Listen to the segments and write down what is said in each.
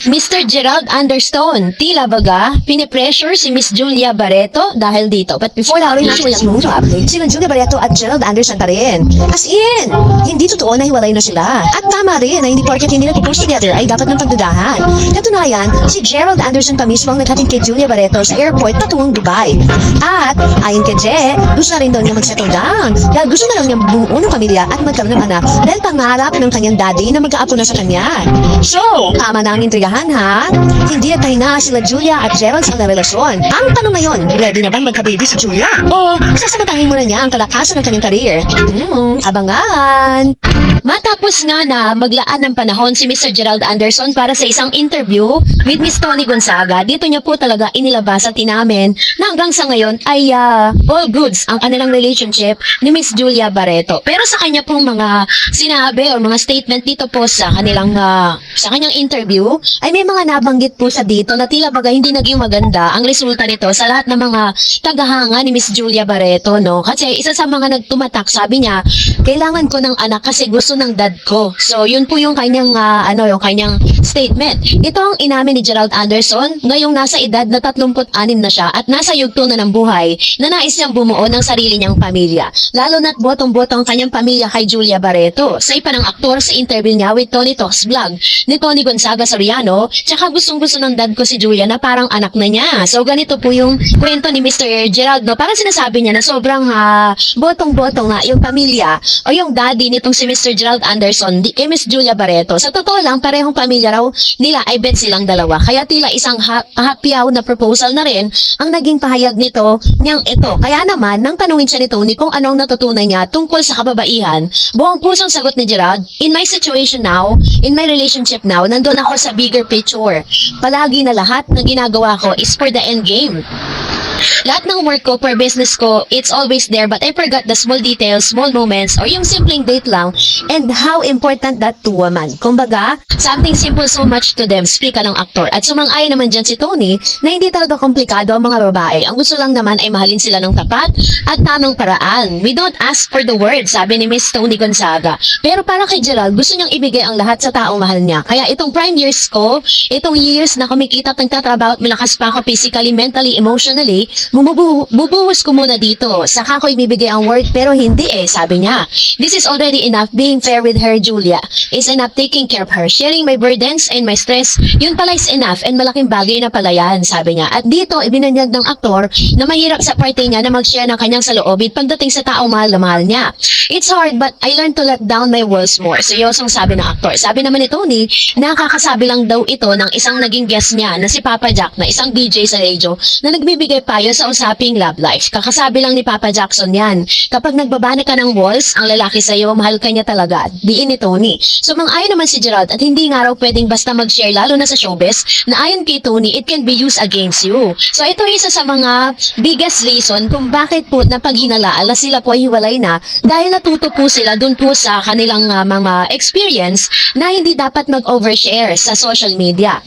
Mr. Gerald Anderson, tila baga, pinipressure si Miss Julia Barreto dahil dito. But before Wala rin natin yung move up. Sila Julia Barreto at Gerald Anderson pa rin. As in, hindi totoo na hiwalay na sila. At tama rin na hindi porket hindi nag-post together ay dapat ng pagdudahan. Katunayan, si Gerald Anderson pa mismo ang naghatid kay Julia Barreto sa airport patungong Dubai. At ayon kay Je, gusto na rin daw niya mag-settle down. Dahil gusto na lang niya buo ng pamilya at magkaroon ng anak dahil pangarap ng kanyang daddy na mag-aapo na sa kanya. So, tama na ang intrigahan ha? Hindi at na sila Julia at Gerald sa relasyon. Ang tanong ngayon, ready na bang magka-baby si Julia? O sasamantahin mo na niya ang kalakasan ng kanyang karir? Abangan! Matapos nga na maglaan ng panahon si Mr. Gerald Anderson para sa isang interview with Miss Tony Gonzaga, dito niya po talaga inilabas at inamin na hanggang sa ngayon ay all goods ang kanilang relationship ni Miss Julia Barreto. Pero sa kanya pong mga sinabi o mga statement dito po sa kanilang sa kanyang interview ay may mga nabanggit po sa dito na tila baga hindi naging maganda ang resulta nito sa lahat ng mga tagahanga ni Miss Julia Barreto, no? Kasi isa sa mga nagtumatak, sabi niya, kailangan ko ng anak kasi gusto ng dad ko. So, yun po yung kanyang, yung kanyang statement. Ito ang inamin ni Gerald Anderson ngayong nasa edad na 36 na siya at nasa yugto na ng buhay na nais niyang bumuo ng sarili niyang pamilya. Lalo na't botong-boto ang kanyang pamilya kay Julia Barreto. Sa ipa ng aktor sa interview niya with Tony Talks Vlog ni Tony Gonzaga Soriano, tsaka gustong-gusto ng dad ko si Julia na parang anak na niya. So, ganito po yung kwento ni Mr. Gerald, no? Parang sinasabi niya na sobrang botong-botong nga yung pamilya o yung daddy nitong si Mr. Gerald Anderson kay Miss Julia Barreto. Sa totoo lang, parehong pamilya raw nila ay bet silang dalawa. Kaya tila isang happy-out na proposal na rin ang naging pahayag nito niyang ito. Kaya naman, nang tanungin siya ni Tony kung anong natutunan niya tungkol sa kababaihan, buong pusong sagot ni Gerald, in my situation now, in my relationship now, nandun ako sa bigger picture. Palagi na lahat na ginagawa ko is for the end game. Lahat ng work ko, per business ko, it's always there but I forgot the small details, small moments, or yung simpleng date lang and how important that to woman. Kumbaga, something simple so much to them, speak ng aktor. At sumang-ayon naman dyan si Tony na hindi talaga komplikado ang mga babae. Ang gusto lang naman ay mahalin sila ng tapat at tamang paraan. We don't ask for the word, sabi ni Miss Tony Gonzaga. Pero para kay Gerald, gusto niyang ibigay ang lahat sa taong mahal niya. Kaya itong prime years ko, itong years na kumikita at nagtatrabaho at malakas pa ako physically, mentally, emotionally, bubuhos ko muna dito. Saka ko ibibigay ang word pero hindi sabi niya. This is already enough being fair with her, Julia. Is enough taking care of her. Sharing my burdens and my stress, yun pala is enough and malaking bagay na pala yan, sabi niya. At dito, ibinanyag ng aktor na mahirap sa party niya na mag-share ng kanyang saloobin pagdating sa taong mahal na mahal niya. It's hard but I learned to let down my walls more. Seryosong sabi ng aktor. Sabi naman ni Tony, nakakasabi lang daw ito ng isang naging guest niya na si Papa Jack na isang DJ sa radio na nagbibigay payo sa usaping love life. Kakasabi lang ni Papa Jackson yan. Kapag nagbabana ka ng walls, ang lalaki sa'yo, mahal ka niya talaga. Diin ni Tony. So, mang-ayon naman si Gerald at hindi nga raw pwedeng basta mag-share lalo na sa showbiz na ayon kay Tony, it can be used against you. So, ito isa sa mga biggest reason kung bakit po napaghinalaan na sila po ay hiwalay na dahil natuto po sila dun po sa kanilang mga experience na hindi dapat mag-overshare sa social media.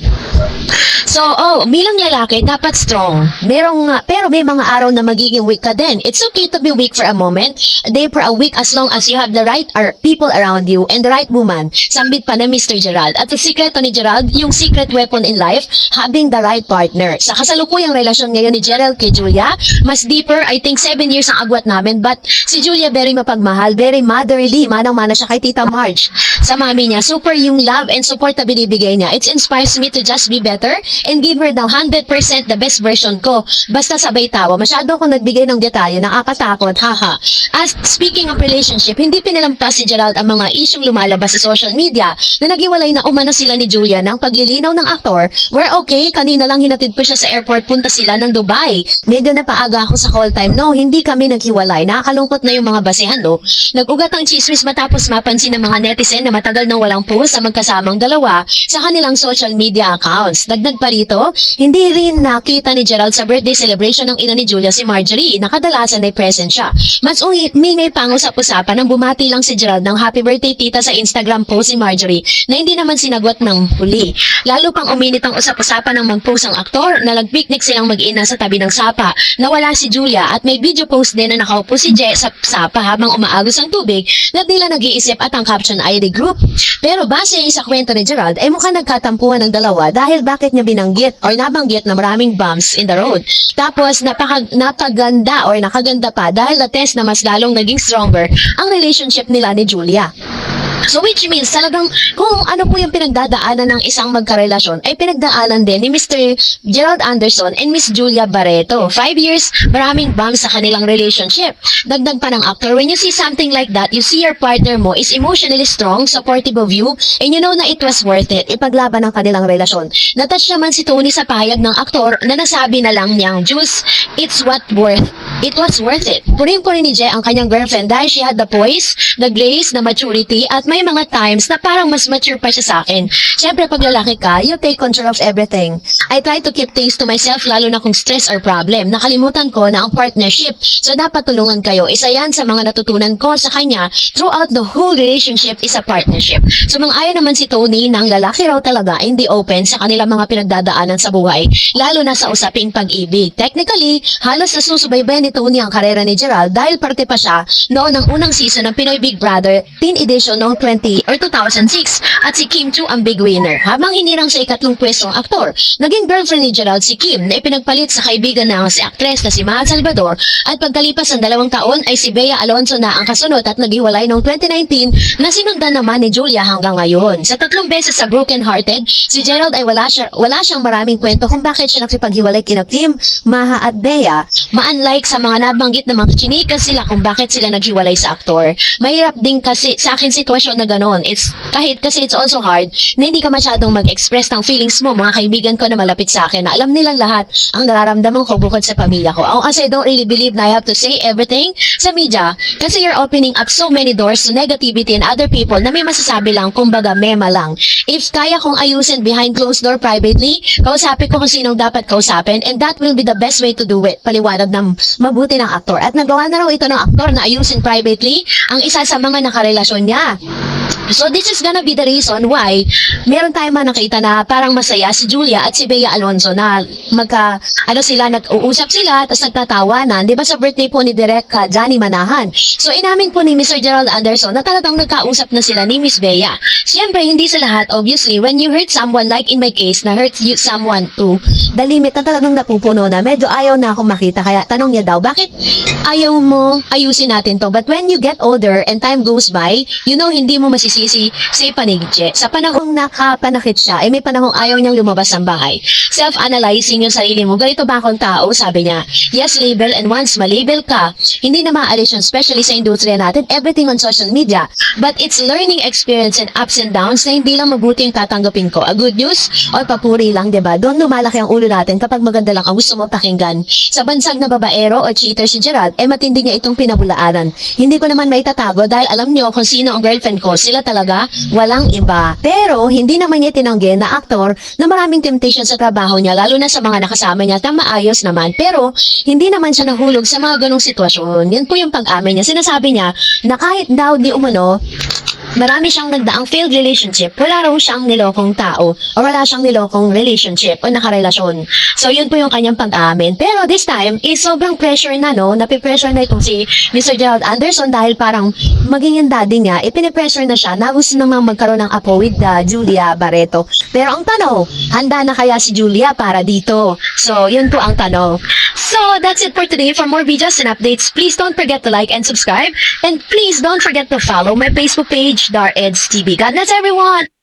So, bilang lalaki, dapat strong. Pero may mga araw na magiging weak ka din. It's okay to be weak for a moment, a day for a week as long as you have the right people around you and the right woman. Sambit pa na Mr. Gerald. At ang sikreto ni Gerald, yung secret weapon in life, having the right partner. Sa kasalukuyang relasyon ngayon ni Gerald kay Julia, mas deeper, I think 7 years ang agwat namin, but si Julia very mapagmahal, very motherly, manang-mana siya kay Tita Marge. Sa mami niya, super yung love and support na binibigay niya. It inspires me to just be better and give her the 100% the best version ko. Basta sabay tawa. Masyado akong nagbigay ng detalye, nakakatakot, haha. As speaking of relationship, hindi pinalampas si Gerald ang mga isyong lumalabas sa social media na naghiwalay na umano sila ni Julia ng paglilinaw ng aktor where okay, kanina lang hinatid po siya sa airport, punta sila ng Dubai. Medyo napaaga ako sa call time. No, hindi kami naghiwalay. Nakakalungkot na yung mga basehan, no? Nag-ugat ang chismis matapos mapansin ng mga netizen na matagal nang walang post sa magkasamang dalawa sa kanilang social media accounts. Dagdag pa rito, hindi rin nakita ni Gerald sa birthday celebration ng ina ni Julia si Marjorie na kadalasan ay present siya. Mas may pang-usap-usapan nang bumati lang si Gerald ng happy birthday tita sa Instagram post si Marjorie na hindi naman sinagot ng huli. Lalo pang uminit ang usap-usapan ng mag-post ang aktor na nag-picnic silang mag-ina sa tabi ng sapa. Nawala si Julia at may video post din na nakaupo si Je sa sapa habang umaagos ang tubig na nila nag-iisip at ang caption ay the group. Pero base sa kwento ni Gerald ay mukhang nagkatampuhan ng dalawa dahil bakit niya binanggit or nabanggit na maraming bumps in the road. Tapos napaganda or nakaganda pa dahil na-test na mas lalong naging stronger ang relationship nila ni Julia. So which means talagang kung ano po yung pinagdadaanan ng isang magkarelasyon ay pinagdaanan din ni Mr. Gerald Anderson and Miss Julia Barreto. 5 years, maraming bumps sa kanilang relationship. Dagdag pa ng actor, when you see something like that, you see your partner mo is emotionally strong, supportive of you, and you know na it was worth it, ipaglaban ang kanilang relasyon. Natouch naman si Tony sa pahayag ng aktor na nasabi na lang niyang, Jules, it was worth it. Punin ko rin ni Je ang kanyang girlfriend dahil she had the poise, the grace, the maturity, at may mga times na parang mas mature pa siya sa akin. Siyempre, pag lalaki ka, you take control of everything. I try to keep things to myself lalo na kung stress or problem. Nakalimutan ko na ang partnership. So, dapat tulungan kayo. Isa yan sa mga natutunan ko sa kanya throughout the whole relationship is a partnership. So, mang-ayon naman si Tony na ang lalaki raw talaga hindi open sa kanilang mga pinagdadaanan sa buhay, lalo na sa usaping pag-ibig. Technically, halos nasusubaybay ni Tony ang karera ni Gerald dahil parte pa siya noon ng unang season ng Pinoy Big Brother Teen Edition noong 2006 at si Kim Chu ang big winner. Habang hinirang sa ikatlong pwestong aktor, naging girlfriend ni Gerald si Kim na ipinagpalit sa kaibigan ng si actress na si Mahal Salvador at pagkalipas ng 2 taon ay si Bea Alonzo na ang kasunod at naghiwalay noong 2019 na sinundan naman ni Julia hanggang ngayon. Sa 3 beses sa Broken Hearted, si Gerald ay wala siyang maraming kwento kung bakit siya nakipaghiwalay kina Kim, Maha at Bea. Ma-unlike sa mga nabanggit na mga chinikas sila kung bakit sila naghiwalay sa aktor. Mahirap din kasi sa akin sitwasyon na ganon. It's also hard na hindi ka masyadong mag-express ng feelings mo. Mga kaibigan ko na malapit sa akin na alam nilang lahat ang nararamdaman ko bukod sa pamilya ko. Ako kasi don't really believe na I have to say everything sa media kasi you're opening up so many doors to negativity and other people na may masasabi lang kumbaga mema lang. If kaya kong ayusin behind closed door privately, kausapin ko kung sinong dapat kausapin and that will be the best way to do it. Paliwanag ng mabuti ng aktor. At nagawa na raw ito ng aktor na ayusin privately ang isa sa mga nakarelasyon niya. So this is gonna be the reason why meron tayong nakita na parang masaya si Julia at si Bea Alonzo na nag-uusap sila tapos nagtatawanan, di ba sa birthday po ni Direk Johnny Manahan. So inamin po ni Mr. Gerald Anderson na talagang nagkausap na sila ni Miss Bea. Siyempre hindi sa lahat, obviously, when you hurt someone like in my case na hurt you someone too, the limit na talagang napupuno na medyo ayaw na akong makita kaya tanong niya daw, bakit ayaw mo ayusin natin to? But when you get older and time goes by, you know hindi mo masisisi sa panigje. Sa panahong nakapanakit siya, may panahong ayaw niyang lumabas ng bahay. Self-analyzing yung sarili mo. Ganito ba akong tao? Sabi niya. Yes, label, and once ma-label ka, hindi na maalis yun, especially sa industriya natin, everything on social media. But it's learning experience and ups and downs na hindi lang mabuti yung tatanggapin ko. A good news or papuri lang, diba? Doon lumalaki ang ulo natin kapag maganda lang ang gusto mo pakinggan. Sa bansag na babaero o cheater si Gerald, matindi niya itong pinabulaanan. Hindi ko naman may tatago dahil alam niyo kung sino ang girlfriend ko. Sila talaga, walang iba. Pero, hindi naman niya tinanggi na aktor na maraming temptation sa trabaho niya, lalo na sa mga nakasama niya, maayos naman. Pero, hindi naman siya nahulog sa mga ganong sitwasyon. Yan po yung pag-amin niya. Sinasabi niya na kahit daw di umano, marami siyang nagdaang failed relationship, wala raw siyang nilokong tao o wala siyang nilokong relationship o nakarelasyon. So, yun po yung kanyang pag-amin. Pero this time, sobrang pressure na, no? Napipressure na itong si Mr. Gerald Anderson dahil parang maging yung daddy niya, pinipressure na siya na gusto namang magkaroon ng apo with Julia Barreto. Pero ang tanong, handa na kaya si Julia para dito? So, yun po ang tanong. So, that's it for today. For more videos and updates, please don't forget to like and subscribe. And please don't forget to follow my Facebook page, Dar Eds TV. God bless everyone!